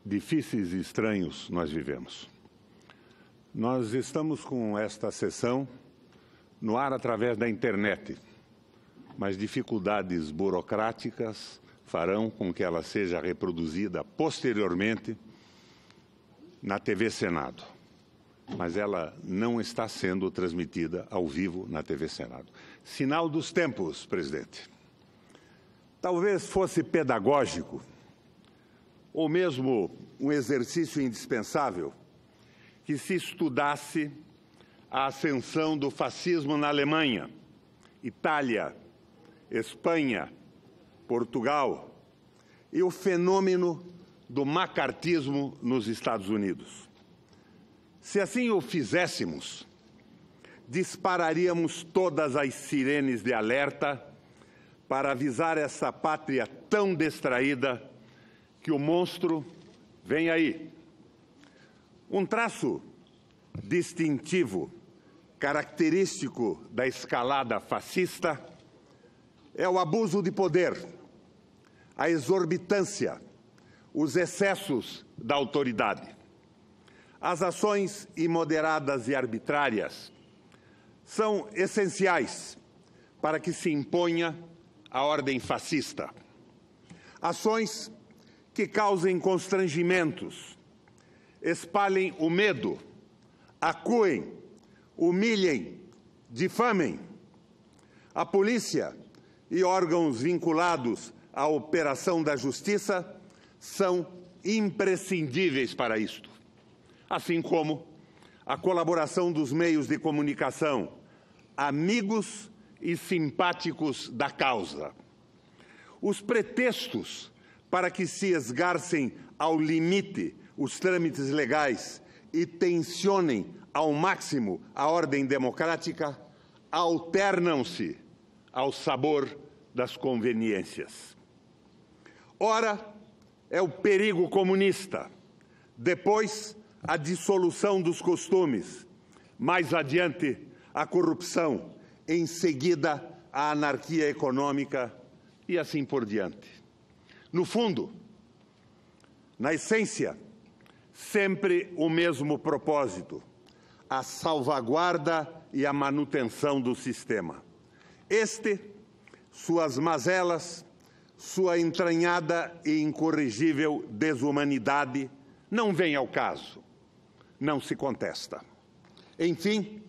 Difíceis e estranhos nós vivemos. Nós estamos com esta sessão no ar através da internet, mas dificuldades burocráticas farão com que ela seja reproduzida posteriormente na TV Senado. Mas ela não está sendo transmitida ao vivo na TV Senado. Sinal dos tempos, presidente. Talvez fosse pedagógico ou mesmo um exercício indispensável que se estudasse a ascensão do fascismo na Alemanha, Itália, Espanha, Portugal e o fenômeno do macartismo nos Estados Unidos. Se assim o fizéssemos, dispararíamos todas as sirenes de alerta para avisar essa pátria tão distraída que o monstro vem aí. Um traço distintivo, característico da escalada fascista, é o abuso de poder, a exorbitância, os excessos da autoridade. As ações imoderadas e arbitrárias são essenciais para que se imponha a ordem fascista. Ações que causem constrangimentos, espalhem o medo, acuem, humilhem, difamem. A polícia e órgãos vinculados à operação da justiça são imprescindíveis para isto, assim como a colaboração dos meios de comunicação, amigos e simpáticos da causa. Os pretextos para que se esgarcem ao limite os trâmites legais e tensionem ao máximo a ordem democrática, alternam-se ao sabor das conveniências. Ora, é o perigo comunista, depois a dissolução dos costumes, mais adiante a corrupção, em seguida a anarquia econômica e assim por diante. No fundo, na essência, sempre o mesmo propósito, a salvaguarda e a manutenção do sistema. Este, suas mazelas, sua entranhada e incorrigível desumanidade não vem ao caso, não se contesta. Enfim,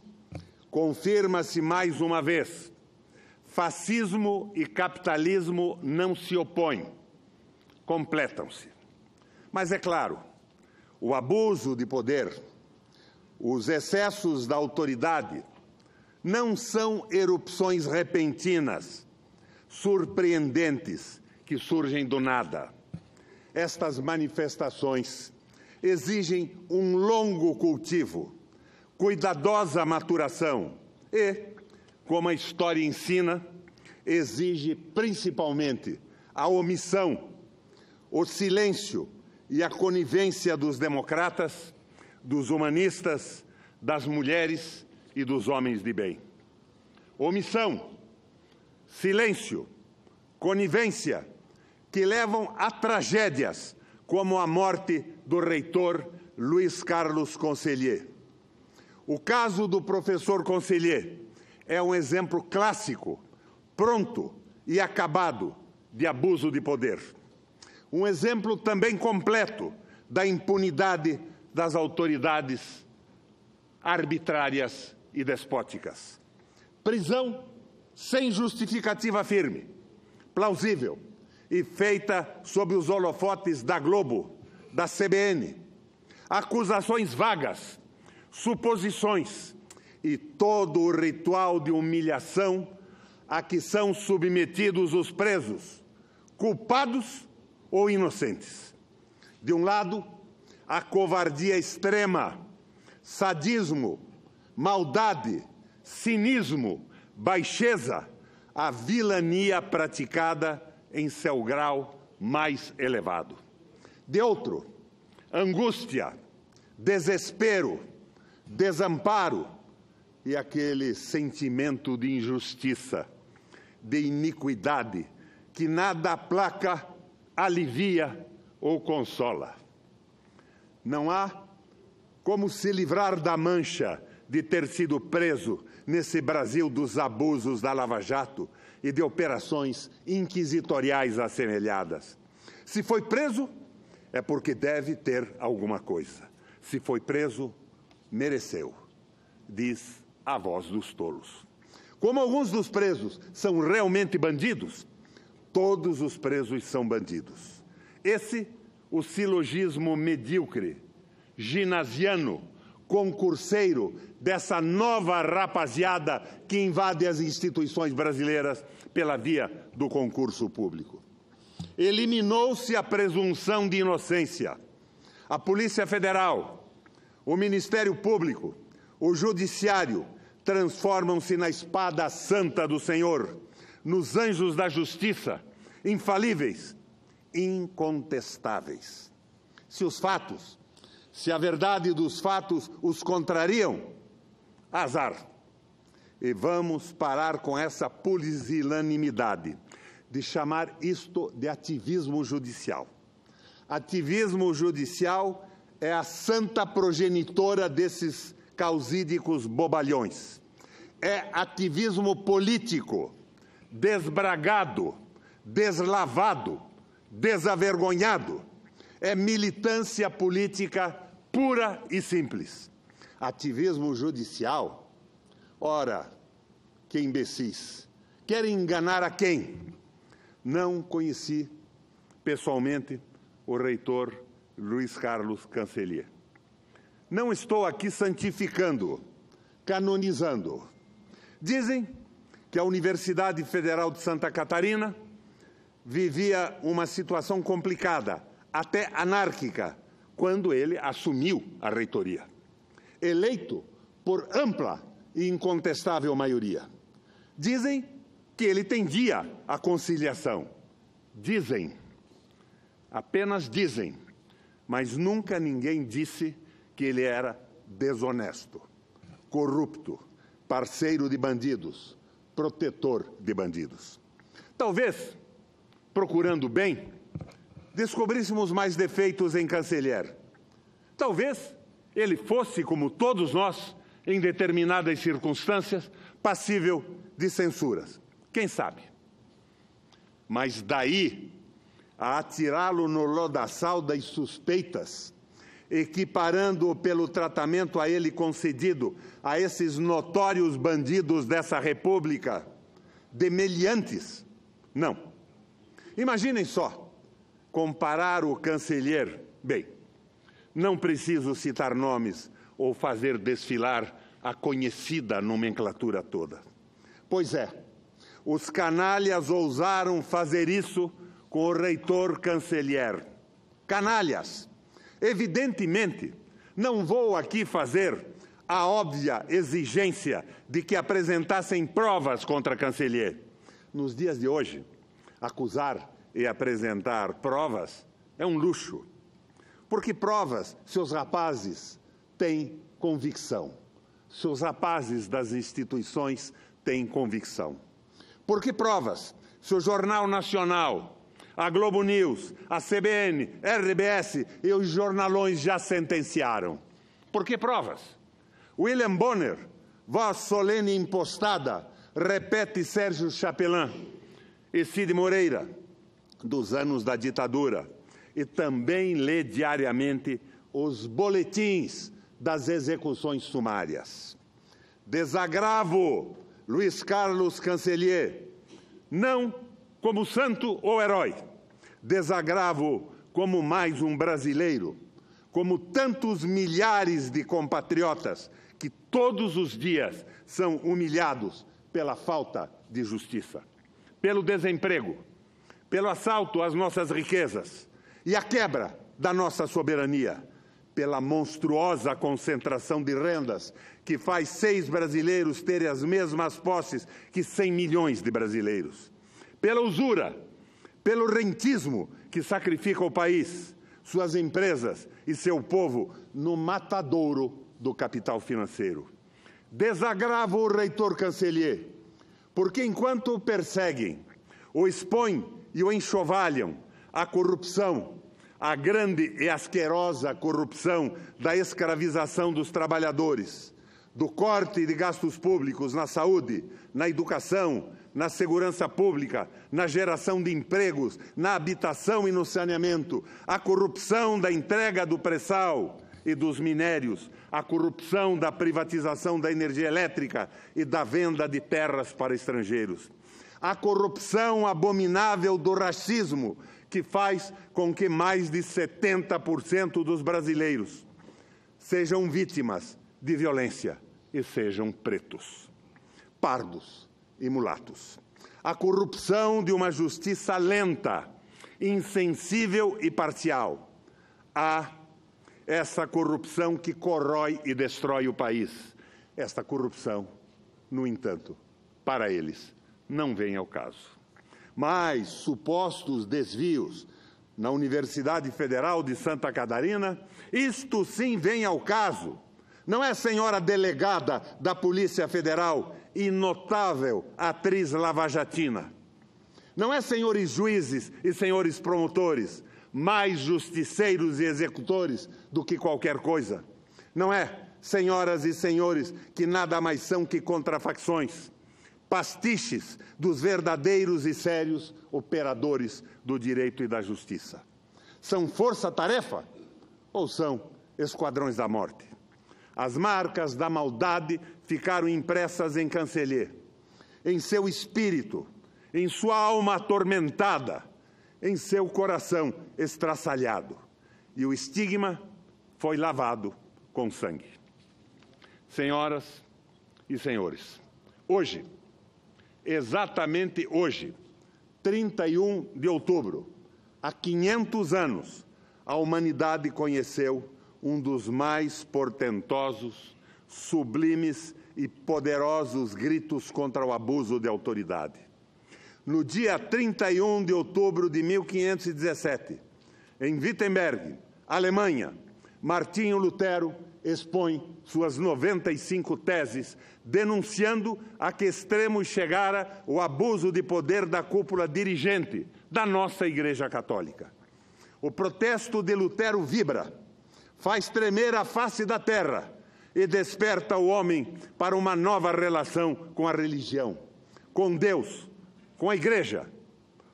confirma-se mais uma vez, fascismo e capitalismo não se opõem, completam-se. Mas é claro, o abuso de poder, os excessos da autoridade não são erupções repentinas, surpreendentes, que surgem do nada. Estas manifestações exigem um longo cultivo, cuidadosa maturação e, como a história ensina, exige principalmente a omissão, o silêncio e a conivência dos democratas, dos humanistas, das mulheres e dos homens de bem. Omissão, silêncio, conivência, que levam a tragédias como a morte do reitor Luiz Carlos Consellier. O caso do professor Consellier é um exemplo clássico, pronto e acabado de abuso de poder. Um exemplo também completo da impunidade das autoridades arbitrárias e despóticas. Prisão sem justificativa firme, plausível e feita sob os holofotes da Globo, da CBN. Acusações vagas, suposições e todo o ritual de humilhação a que são submetidos os presos, culpados ou inocentes. De um lado, a covardia extrema, sadismo, maldade, cinismo, baixeza, a vilania praticada em seu grau mais elevado. De outro, angústia, desespero, desamparo e aquele sentimento de injustiça, de iniquidade, que nada aplaca, alivia ou consola. Não há como se livrar da mancha de ter sido preso nesse Brasil dos abusos da Lava Jato e de operações inquisitoriais assemelhadas. Se foi preso, é porque deve ter alguma coisa. Se foi preso, mereceu, diz a voz dos tolos. Como alguns dos presos são realmente bandidos, todos os presos são bandidos. Esse, o silogismo medíocre, ginasiano, concurseiro dessa nova rapaziada que invade as instituições brasileiras pela via do concurso público. Eliminou-se a presunção de inocência. A Polícia Federal, o Ministério Público, o Judiciário transformam-se na espada santa do Senhor, nos anjos da justiça, infalíveis, incontestáveis. Se a verdade dos fatos os contrariam, azar. E vamos parar com essa pusilanimidade de chamar isto de ativismo judicial. Ativismo judicial é a santa progenitora desses causídicos bobalhões. É ativismo político, desbragado, deslavado, desavergonhado. É militância política pura e simples. Ativismo judicial? Ora, que imbecis. Querem enganar a quem? Não conheci pessoalmente o reitor Luiz Carlos Cancellier. Não estou aqui santificando-o, canonizando-o. Dizem que a Universidade Federal de Santa Catarina vivia uma situação complicada, até anárquica, quando ele assumiu a reitoria, eleito por ampla e incontestável maioria. Dizem que ele tendia à conciliação. Dizem, apenas dizem, mas nunca ninguém disse que ele era desonesto, corrupto, parceiro de bandidos, protetor de bandidos. Talvez, procurando bem, descobríssemos mais defeitos em Cancellier. Talvez ele fosse, como todos nós, em determinadas circunstâncias, passível de censuras. Quem sabe? Mas daí a atirá-lo no lodaçal das suspeitas, equiparando-o pelo tratamento a ele concedido a esses notórios bandidos dessa república, demeliantes? Não. Imaginem só, comparar o Cancellier, bem, não preciso citar nomes ou fazer desfilar a conhecida nomenclatura toda. Pois é, os canalhas ousaram fazer isso com o reitor Cancellier. Canalhas! Evidentemente, não vou aqui fazer a óbvia exigência de que apresentassem provas contra Cancellier. Nos dias de hoje, acusar e apresentar provas é um luxo. Porque provas, seus rapazes têm convicção. Seus rapazes das instituições têm convicção. Porque provas, seu Jornal Nacional, a Globo News, a CBN, RBS e os jornalões já sentenciaram. Por que provas? William Bonner, voz solene impostada, repete Sérgio Chapelin e Cid Moreira, dos anos da ditadura, e também lê diariamente os boletins das execuções sumárias. Desagravo Luiz Carlos Cancellier, não como santo ou herói, desagravo como mais um brasileiro, como tantos milhares de compatriotas que todos os dias são humilhados pela falta de justiça, pelo desemprego, pelo assalto às nossas riquezas e a quebra da nossa soberania, pela monstruosa concentração de rendas que faz 6 brasileiros terem as mesmas posses que 100 milhões de brasileiros, pela usura, pelo rentismo que sacrifica o país, suas empresas e seu povo no matadouro do capital financeiro. Desagravo o reitor Cancellier, porque enquanto o perseguem, o expõem e o enxovalham à corrupção, a grande e asquerosa corrupção da escravização dos trabalhadores, do corte de gastos públicos na saúde, na educação, na segurança pública, na geração de empregos, na habitação e no saneamento, a corrupção da entrega do pré-sal e dos minérios, a corrupção da privatização da energia elétrica e da venda de terras para estrangeiros, a corrupção abominável do racismo, que faz com que mais de 70% dos brasileiros sejam vítimas de violência e sejam pretos, pardos e mulatos. A corrupção de uma justiça lenta, insensível e parcial. Há essa corrupção que corrói e destrói o país. Esta corrupção, no entanto, para eles, não vem ao caso. Mas supostos desvios na Universidade Federal de Santa Catarina, isto sim vem ao caso. Não é, senhora delegada da Polícia Federal e notável atriz lavajatina. Não é, senhores juízes e senhores promotores, mais justiceiros e executores do que qualquer coisa. Não é, senhoras e senhores, que nada mais são que contrafacções, pastiches dos verdadeiros e sérios operadores do direito e da justiça. São força-tarefa ou são esquadrões da morte? As marcas da maldade ficaram impressas em Cancellier, em seu espírito, em sua alma atormentada, em seu coração estraçalhado. E o estigma foi lavado com sangue. Senhoras e senhores, hoje, exatamente hoje, 31 de outubro, há 500 anos, a humanidade conheceu um dos mais portentosos, sublimes e poderosos gritos contra o abuso de autoridade. No dia 31 de outubro de 1517, em Wittenberg, Alemanha, Martinho Lutero expõe suas 95 teses, denunciando a que extremo chegara o abuso de poder da cúpula dirigente da nossa Igreja Católica. O protesto de Lutero vibra, faz tremer a face da terra e desperta o homem para uma nova relação com a religião, com Deus, com a Igreja.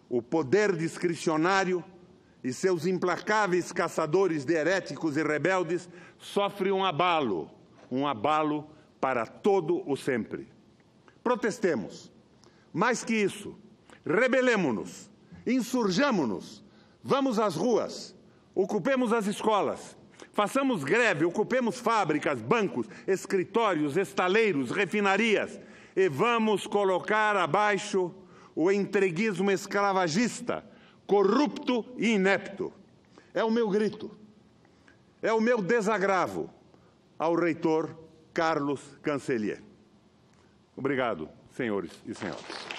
O poder discricionário e seus implacáveis caçadores de heréticos e rebeldes sofre um abalo para todo o sempre. Protestemos. Mais que isso, rebelemo-nos, insurjamo-nos, vamos às ruas, ocupemos as escolas, façamos greve, ocupemos fábricas, bancos, escritórios, estaleiros, refinarias e vamos colocar abaixo o entreguismo escravagista, corrupto e inepto. É o meu grito, é o meu desagravo ao reitor Carlos Cancellier. Obrigado, senhores e senhoras.